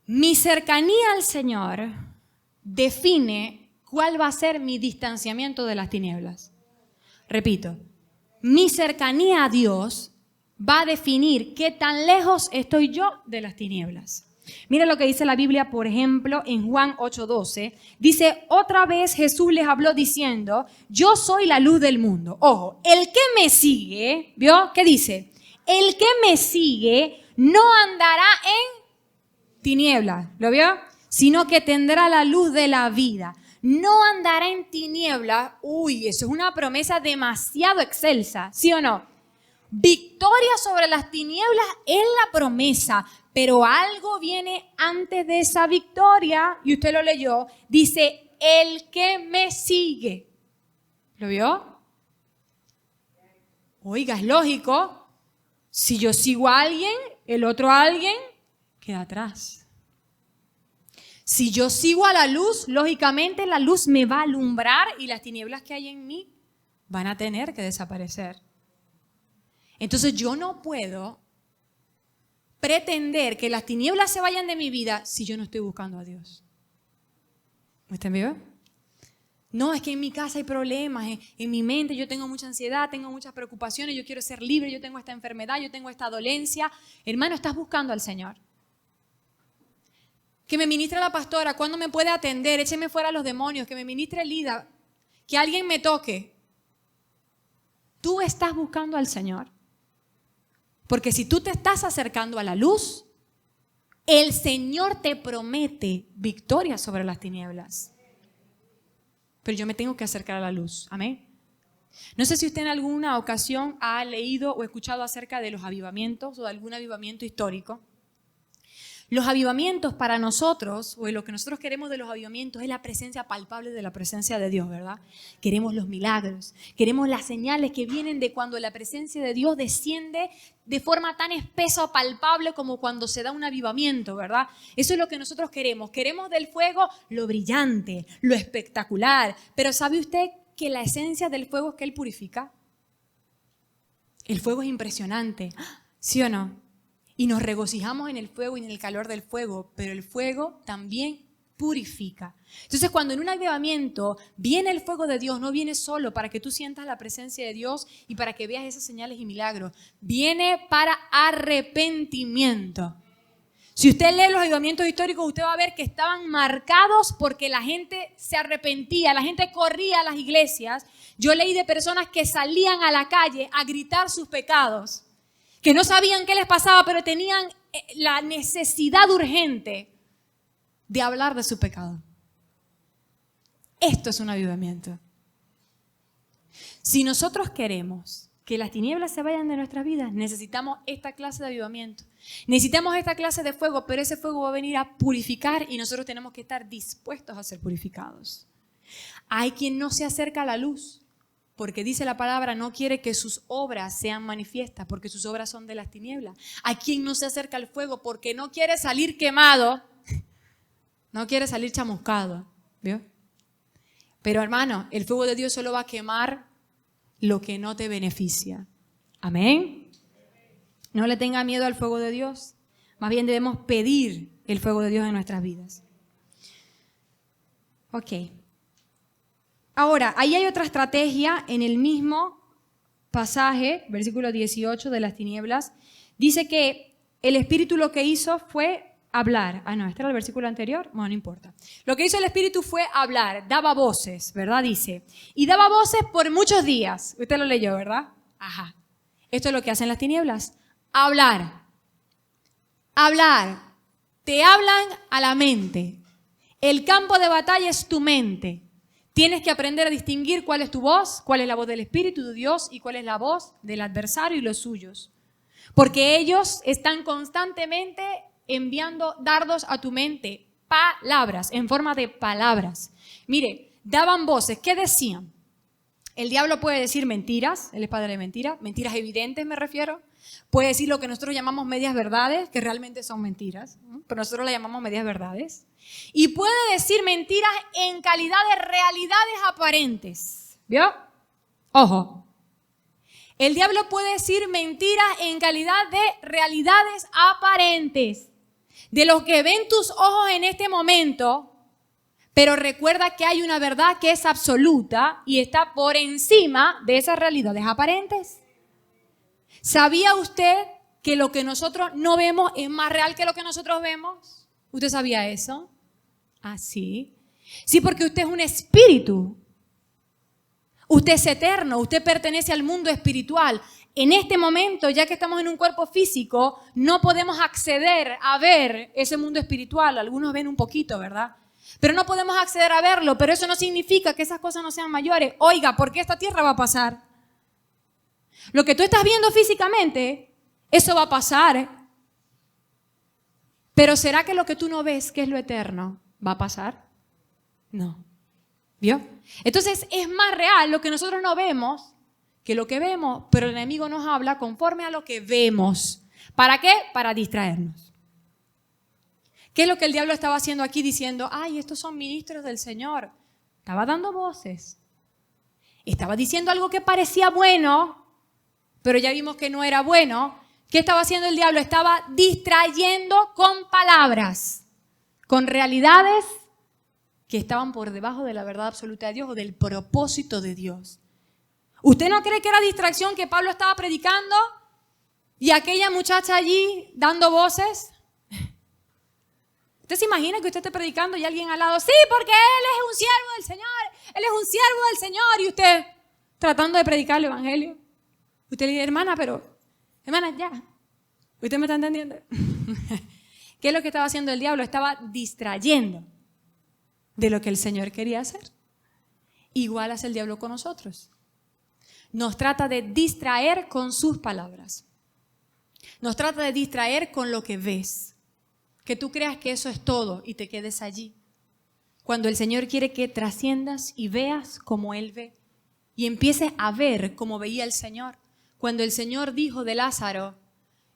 Mi cercanía al Señor define ¿cuál va a ser mi distanciamiento de las tinieblas? Repito, mi cercanía a Dios va a definir qué tan lejos estoy yo de las tinieblas. Mira lo que dice la Biblia, por ejemplo, en Juan 8:12. Dice, otra vez Jesús les habló diciendo, yo soy la luz del mundo. Ojo, el que me sigue, ¿vio? ¿Qué dice? El que me sigue no andará en tinieblas, ¿lo vio? Sino que tendrá la luz de la vida. No andará en tinieblas. Uy, eso es una promesa demasiado excelsa, ¿sí o no? Victoria sobre las tinieblas es la promesa, pero algo viene antes de esa victoria, y usted lo leyó, dice, el que me sigue. ¿Lo vio? Oiga, es lógico. Si yo sigo a alguien, el otro alguien queda atrás. Si yo sigo a la luz, lógicamente la luz me va a alumbrar y las tinieblas que hay en mí van a tener que desaparecer. Entonces yo no puedo pretender que las tinieblas se vayan de mi vida si yo no estoy buscando a Dios. ¿Me están viendo? No, es que en mi casa hay problemas, en mi mente yo tengo mucha ansiedad, tengo muchas preocupaciones, yo quiero ser libre, yo tengo esta enfermedad, yo tengo esta dolencia. Hermano, estás buscando al Señor. Que me ministre la pastora, ¿cuándo me puede atender? Écheme fuera a los demonios, que me ministre Lida, que alguien me toque. Tú estás buscando al Señor. Porque si tú te estás acercando a la luz, el Señor te promete victoria sobre las tinieblas. Pero yo me tengo que acercar a la luz. Amén. No sé si usted en alguna ocasión ha leído o escuchado acerca de los avivamientos o de algún avivamiento histórico. Los avivamientos para nosotros, o lo que nosotros queremos de los avivamientos, es la presencia palpable de la presencia de Dios, ¿verdad? Queremos los milagros, queremos las señales que vienen de cuando la presencia de Dios desciende de forma tan espesa o palpable como cuando se da un avivamiento, ¿verdad? Eso es lo que nosotros queremos. Queremos del fuego lo brillante, lo espectacular. Pero ¿sabe usted que la esencia del fuego es que Él purifica? El fuego es impresionante, ¿sí o no? Y nos regocijamos en el fuego y en el calor del fuego, pero el fuego también purifica. Entonces, cuando en un avivamiento viene el fuego de Dios, no viene solo para que tú sientas la presencia de Dios y para que veas esas señales y milagros. Viene para arrepentimiento. Si usted lee los avivamientos históricos, usted va a ver que estaban marcados porque la gente se arrepentía, la gente corría a las iglesias. Yo leí de personas que salían a la calle a gritar sus pecados, que no sabían qué les pasaba, pero tenían la necesidad urgente de hablar de su pecado. Esto es un avivamiento. Si nosotros queremos que las tinieblas se vayan de nuestras vidas, necesitamos esta clase de avivamiento. Necesitamos esta clase de fuego, pero ese fuego va a venir a purificar y nosotros tenemos que estar dispuestos a ser purificados. Hay quien no se acerca a la luz, porque dice la palabra, no quiere que sus obras sean manifiestas, porque sus obras son de las tinieblas. Hay quien no se acerca al fuego porque no quiere salir quemado, no quiere salir chamuscado, ¿vio? Pero hermano, el fuego de Dios solo va a quemar lo que no te beneficia. Amén. No le tenga miedo al fuego de Dios. Más bien debemos pedir el fuego de Dios en nuestras vidas. Ok. Ahora, ahí hay otra estrategia en el mismo pasaje, versículo 18 de las tinieblas. Dice que el Espíritu lo que hizo fue hablar. Ah, no, este era el versículo anterior. Bueno, no importa. Lo que hizo el Espíritu fue hablar, daba voces, ¿verdad? Dice. Y daba voces por muchos días. Usted lo leyó, ¿verdad? Ajá. Esto es lo que hacen las tinieblas. Hablar. Hablar. Te hablan a la mente. El campo de batalla es tu mente. Tienes que aprender a distinguir cuál es tu voz, cuál es la voz del Espíritu de Dios y cuál es la voz del adversario y los suyos. Porque ellos están constantemente enviando dardos a tu mente, palabras, en forma de palabras. Mire, daban voces. ¿Qué decían? El diablo puede decir mentiras, él es padre de mentiras, mentiras evidentes me refiero. Puede decir lo que nosotros llamamos medias verdades, que realmente son mentiras, ¿no? Pero nosotros las llamamos medias verdades. Y puede decir mentiras en calidad de realidades aparentes. ¿Vio? Ojo. El diablo puede decir mentiras en calidad de realidades aparentes. De lo que ven tus ojos en este momento, pero recuerda que hay una verdad que es absoluta y está por encima de esas realidades aparentes. ¿Sabía usted que lo que nosotros no vemos es más real que lo que nosotros vemos? ¿Usted sabía eso? ¿Ah, sí? Sí, porque usted es un espíritu. Usted es eterno, usted pertenece al mundo espiritual. En este momento, ya que estamos en un cuerpo físico, no podemos acceder a ver ese mundo espiritual. Algunos ven un poquito, ¿verdad? Pero no podemos acceder a verlo, pero eso no significa que esas cosas no sean mayores. Oiga, ¿por qué esta tierra va a pasar? Lo que tú estás viendo físicamente, eso va a pasar. Pero ¿será que lo que tú no ves, que es lo eterno, va a pasar? No. ¿Vio? Entonces es más real lo que nosotros no vemos que lo que vemos, pero el enemigo nos habla conforme a lo que vemos. ¿Para qué? Para distraernos. ¿Qué es lo que el diablo estaba haciendo aquí diciendo? Ay, estos son ministros del Señor. Estaba dando voces. Estaba diciendo algo que parecía bueno, pero ya vimos que no era bueno. ¿Qué estaba haciendo el diablo? Estaba distrayendo con palabras, con realidades que estaban por debajo de la verdad absoluta de Dios o del propósito de Dios. ¿Usted no cree que era distracción que Pablo estaba predicando y aquella muchacha allí dando voces? ¿Usted se imagina que usted esté predicando y alguien al lado, sí, porque él es un siervo del Señor, él es un siervo del Señor, y usted tratando de predicar el evangelio? Usted le dice, hermana, ya, ¿usted me está entendiendo? ¿Qué es lo que estaba haciendo el diablo? Estaba distrayendo de lo que el Señor quería hacer. Igual hace el diablo con nosotros. Nos trata de distraer con sus palabras. Nos trata de distraer con lo que ves. Que tú creas que eso es todo y te quedes allí. Cuando el Señor quiere que trasciendas y veas como Él ve. Y empieces a ver como veía el Señor. Cuando el Señor dijo de Lázaro,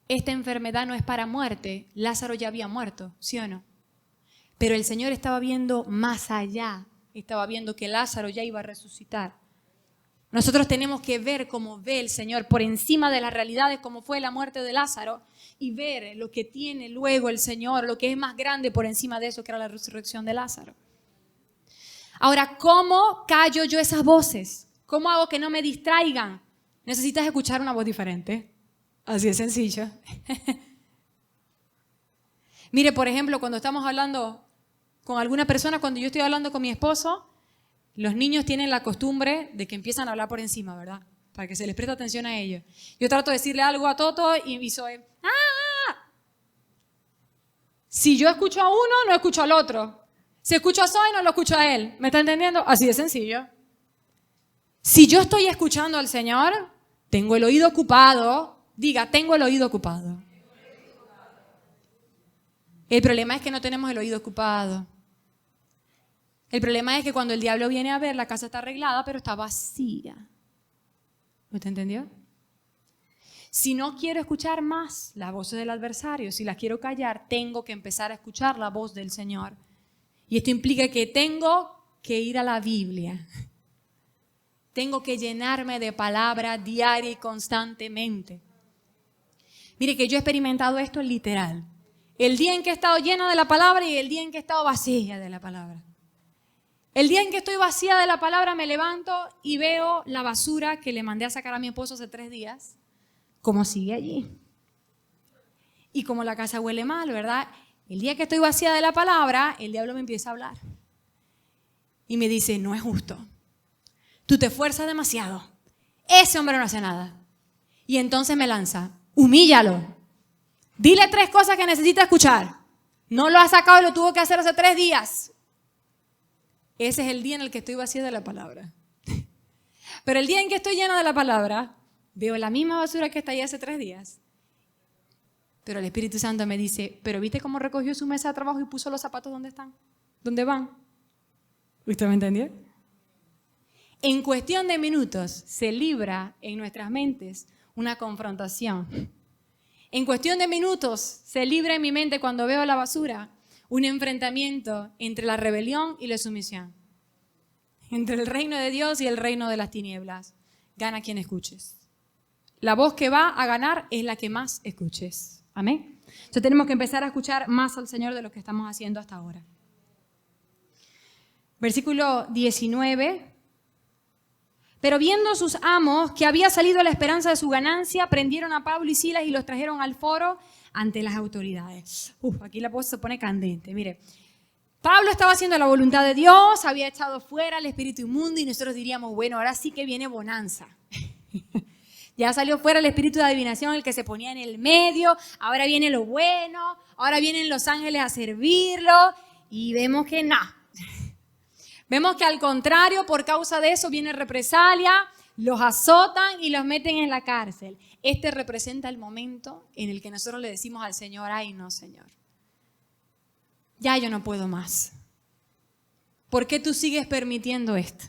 esta enfermedad no es para muerte, Lázaro ya había muerto, ¿sí o no? Pero el Señor estaba viendo más allá. Estaba viendo que Lázaro ya iba a resucitar. Nosotros tenemos que ver cómo ve el Señor por encima de las realidades, como fue la muerte de Lázaro, y ver lo que tiene luego el Señor, lo que es más grande por encima de eso, que era la resurrección de Lázaro. Ahora, ¿cómo callo yo esas voces? ¿Cómo hago que no me distraigan? Necesitas escuchar una voz diferente. Así de sencillo. Mire, por ejemplo, cuando estamos hablando con alguna persona, cuando yo estoy hablando con mi esposo, los niños tienen la costumbre de que empiezan a hablar por encima, ¿verdad? Para que se les preste atención a ellos. Yo trato de decirle algo a Toto y soy, ¡ah! Si yo escucho a uno, no escucho al otro. Si escucho a Zoe, no lo escucho a él. ¿Me está entendiendo? Así de sencillo. Si yo estoy escuchando al Señor, tengo el oído ocupado. Diga, tengo el oído ocupado. El problema es que no tenemos el oído ocupado. El problema es que cuando el diablo viene a ver, la casa está arreglada, pero está vacía. ¿Usted entendió? Si no quiero escuchar más las voces del adversario, si las quiero callar, tengo que empezar a escuchar la voz del Señor. Y esto implica que tengo que ir a la Biblia. Tengo que llenarme de palabra diaria y constantemente. Mire que yo he experimentado esto literal. El día en que he estado llena de la palabra y el día en que he estado vacía de la palabra. El día en que estoy vacía de la palabra me levanto y veo la basura que le mandé a sacar a mi esposo hace 3 días, como sigue allí. Y como la casa huele mal, ¿verdad? El día que estoy vacía de la palabra, el diablo me empieza a hablar. Y me dice, no es justo. Tú te esfuerzas demasiado. Ese hombre no hace nada. Y entonces me lanza, humíllalo. Dile 3 cosas que necesita escuchar. No lo ha sacado y lo tuvo que hacer hace 3 días. Ese es el día en el que estoy vacía de la palabra. Pero el día en que estoy llena de la palabra, veo la misma basura que está ahí hace 3 días. Pero el Espíritu Santo me dice, pero ¿viste cómo recogió su mesa de trabajo y puso los zapatos donde están? ¿Dónde van? ¿Usted me entendió? En cuestión de minutos se libra en nuestras mentes una confrontación. En cuestión de minutos se libra en mi mente cuando veo la basura un enfrentamiento entre la rebelión y la sumisión. Entre el reino de Dios y el reino de las tinieblas. Gana quien escuches. La voz que va a ganar es la que más escuches. Amén. Entonces tenemos que empezar a escuchar más al Señor de lo que estamos haciendo hasta ahora. Versículo 19. Pero viendo sus amos que había salido la esperanza de su ganancia, prendieron a Pablo y Silas y los trajeron al foro ante las autoridades. Aquí la cosa se pone candente. Mire, Pablo estaba haciendo la voluntad de Dios, había echado fuera el espíritu inmundo y nosotros diríamos, bueno, ahora sí que viene bonanza. Ya salió fuera el espíritu de adivinación, el que se ponía en el medio, ahora viene lo bueno, ahora vienen los ángeles a servirlo y vemos que no. Vemos que al contrario, por causa de eso viene represalia, los azotan y los meten en la cárcel. Este representa el momento en el que nosotros le decimos al Señor, ay no, Señor, ya yo no puedo más. ¿Por qué tú sigues permitiendo esto?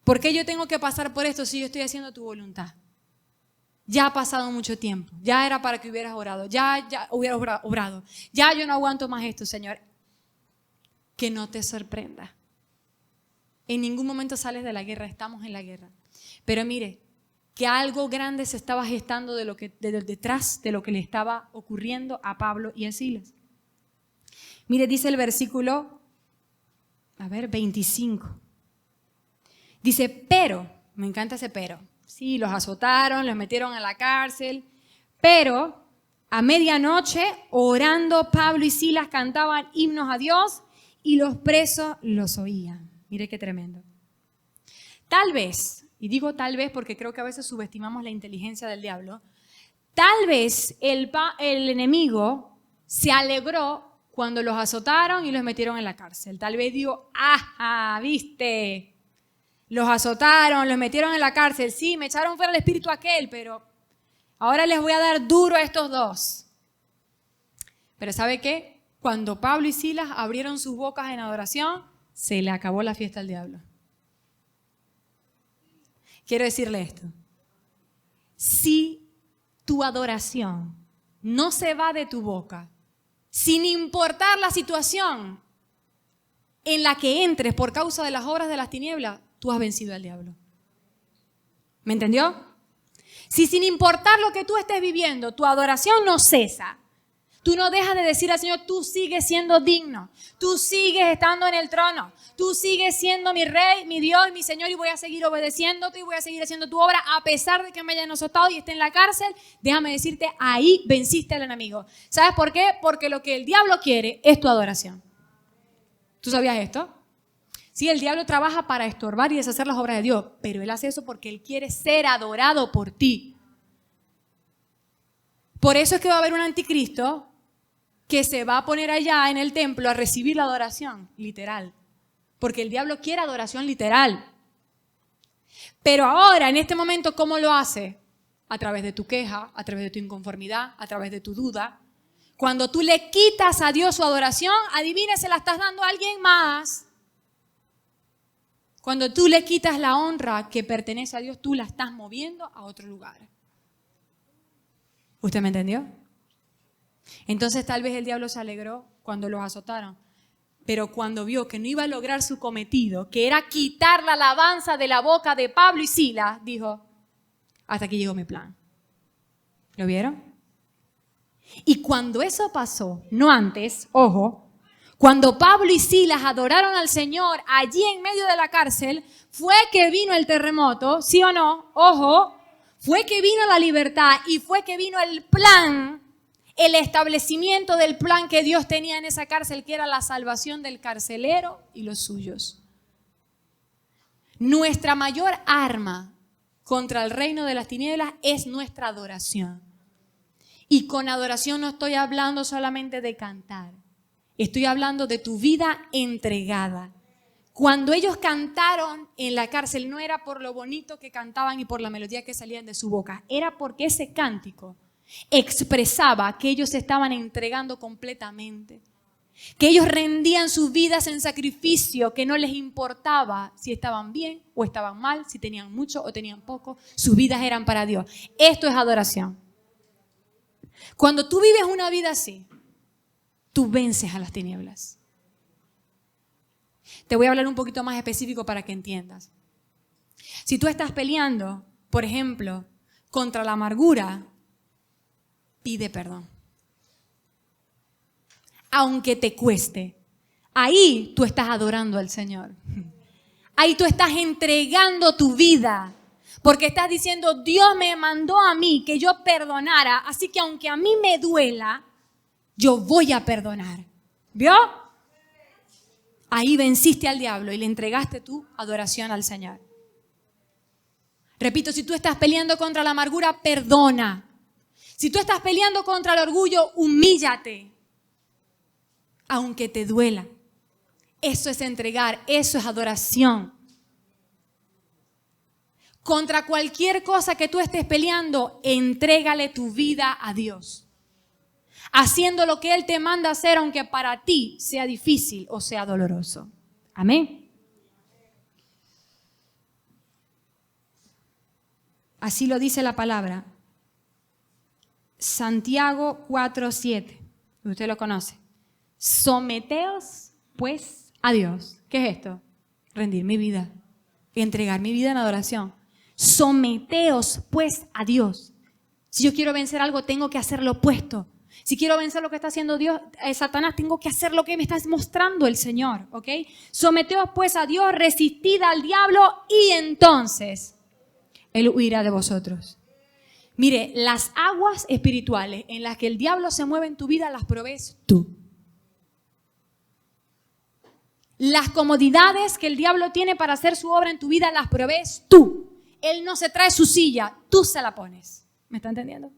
¿Por qué yo tengo que pasar por esto si yo estoy haciendo tu voluntad? Ya ha pasado mucho tiempo, ya era para que hubieras orado, ya hubieras obrado, ya yo no aguanto más esto, Señor. Que no te sorprenda. En ningún momento sales de la guerra, estamos en la guerra. Pero mire, que algo grande se estaba gestando detrás de lo que le estaba ocurriendo a Pablo y a Silas. Mire, dice el versículo, 25. Dice, pero, me encanta ese pero. Sí, los azotaron, los metieron a la cárcel, pero a medianoche, orando, Pablo y Silas cantaban himnos a Dios y los presos los oían. Mire qué tremendo. Tal vez, y digo tal vez porque creo que a veces subestimamos la inteligencia del diablo, tal vez el enemigo se alegró cuando los azotaron y los metieron en la cárcel. Tal vez digo, ajá, viste, los azotaron, los metieron en la cárcel, sí, me echaron fuera el espíritu aquel, pero ahora les voy a dar duro a estos dos. Pero ¿sabe qué? Cuando Pablo y Silas abrieron sus bocas en adoración, se le acabó la fiesta al diablo. Quiero decirle esto. Si tu adoración no se va de tu boca, sin importar la situación en la que entres por causa de las obras de las tinieblas, tú has vencido al diablo. ¿Me entendió? Si sin importar lo que tú estés viviendo, tu adoración no cesa, tú no dejas de decir al Señor, tú sigues siendo digno, tú sigues estando en el trono, tú sigues siendo mi Rey, mi Dios, mi Señor y voy a seguir obedeciéndote y voy a seguir haciendo tu obra a pesar de que me hayan azotado y esté en la cárcel. Déjame decirte, ahí venciste al enemigo. ¿Sabes por qué? Porque lo que el diablo quiere es tu adoración. ¿Tú sabías esto? Sí, el diablo trabaja para estorbar y deshacer las obras de Dios, pero él hace eso porque él quiere ser adorado por ti. Por eso es que va a haber un anticristo que se va a poner allá en el templo a recibir la adoración, literal. Porque el diablo quiere adoración literal. Pero ahora, en este momento, ¿cómo lo hace? A través de tu queja, a través de tu inconformidad, a través de tu duda. Cuando tú le quitas a Dios su adoración, adivina, se la estás dando a alguien más. Cuando tú le quitas la honra que pertenece a Dios, tú la estás moviendo a otro lugar. ¿Usted me entendió? Entonces tal vez el diablo se alegró cuando los azotaron. Pero cuando vio que no iba a lograr su cometido, que era quitar la alabanza de la boca de Pablo y Silas, dijo, hasta aquí llegó mi plan. ¿Lo vieron? Y cuando eso pasó, no antes, ojo, cuando Pablo y Silas adoraron al Señor allí en medio de la cárcel, fue que vino el terremoto, ¿sí o no? Ojo, fue que vino la libertad y fue que vino el plan, el establecimiento del plan que Dios tenía en esa cárcel, que era la salvación del carcelero y los suyos. Nuestra mayor arma contra el reino de las tinieblas es nuestra adoración. Y con adoración no estoy hablando solamente de cantar. Estoy hablando de tu vida entregada. Cuando ellos cantaron en la cárcel, no era por lo bonito que cantaban y por la melodía que salían de su boca. Era porque ese cántico expresaba que ellos se estaban entregando completamente. Que ellos rendían sus vidas en sacrificio, que no les importaba si estaban bien o estaban mal, si tenían mucho o tenían poco. Sus vidas eran para Dios. Esto es adoración. Cuando tú vives una vida así, tú vences a las tinieblas. Te voy a hablar un poquito más específico para que entiendas. Si tú estás peleando, por ejemplo, contra la amargura, pide perdón. Aunque te cueste. Ahí tú estás adorando al Señor. Ahí tú estás entregando tu vida. Porque estás diciendo, Dios me mandó a mí que yo perdonara, así que aunque a mí me duela, yo voy a perdonar. ¿Vio? Ahí venciste al diablo y le entregaste tu adoración al Señor. Repito, si tú estás peleando contra la amargura, perdona. Si tú estás peleando contra el orgullo, humíllate. Aunque te duela. Eso es entregar, eso es adoración. Contra cualquier cosa que tú estés peleando, entrégale tu vida a Dios. Haciendo lo que Él te manda hacer, aunque para ti sea difícil o sea doloroso. Amén. Así lo dice la palabra. Santiago 4:7. Usted lo conoce. Someteos pues a Dios. ¿Qué es esto? Rendir mi vida. Entregar mi vida en adoración. Someteos pues a Dios. Si yo quiero vencer algo, tengo que hacer lo opuesto. Si quiero vencer lo que está haciendo Satanás, tengo que hacer lo que me está mostrando el Señor, ¿ok? Someteos pues a Dios, resistid al diablo y entonces Él huirá de vosotros. Mire, las aguas espirituales en las que el diablo se mueve en tu vida, las provees tú. Las comodidades que el diablo tiene para hacer su obra en tu vida, las provees tú. Él no se trae su silla, tú se la pones. ¿Me está entendiendo?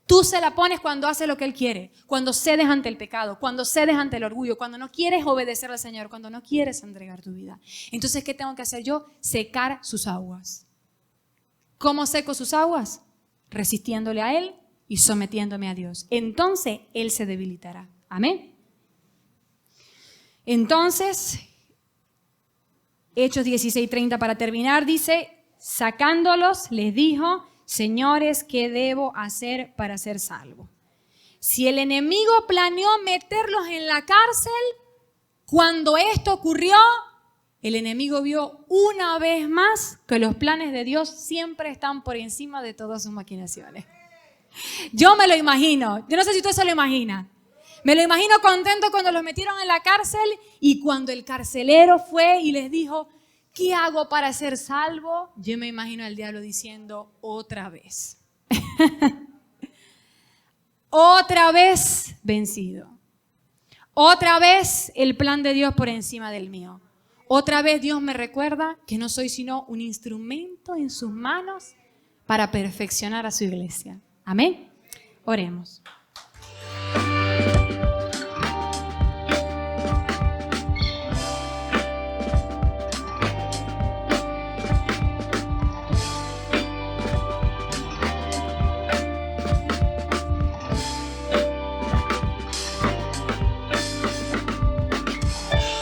Tú se la pones cuando hace lo que Él quiere, cuando cedes ante el pecado, cuando cedes ante el orgullo, cuando no quieres obedecer al Señor, cuando no quieres entregar tu vida. Entonces, ¿qué tengo que hacer yo? Secar sus aguas. ¿Cómo seco sus aguas? Resistiéndole a Él y sometiéndome a Dios. Entonces, Él se debilitará. Amén. Entonces, Hechos 16:30 para terminar, dice, sacándolos, les dijo, señores, ¿qué debo hacer para ser salvo? Si el enemigo planeó meterlos en la cárcel, cuando esto ocurrió, el enemigo vio una vez más que los planes de Dios siempre están por encima de todas sus maquinaciones. Yo me lo imagino, yo no sé si usted se lo imagina. Me lo imagino contento cuando los metieron en la cárcel y cuando el carcelero fue y les dijo, ¿qué hago para ser salvo? Yo me imagino al diablo diciendo, otra vez. Otra vez vencido. Otra vez el plan de Dios por encima del mío. Otra vez Dios me recuerda que no soy sino un instrumento en sus manos para perfeccionar a su iglesia. Amén. Oremos.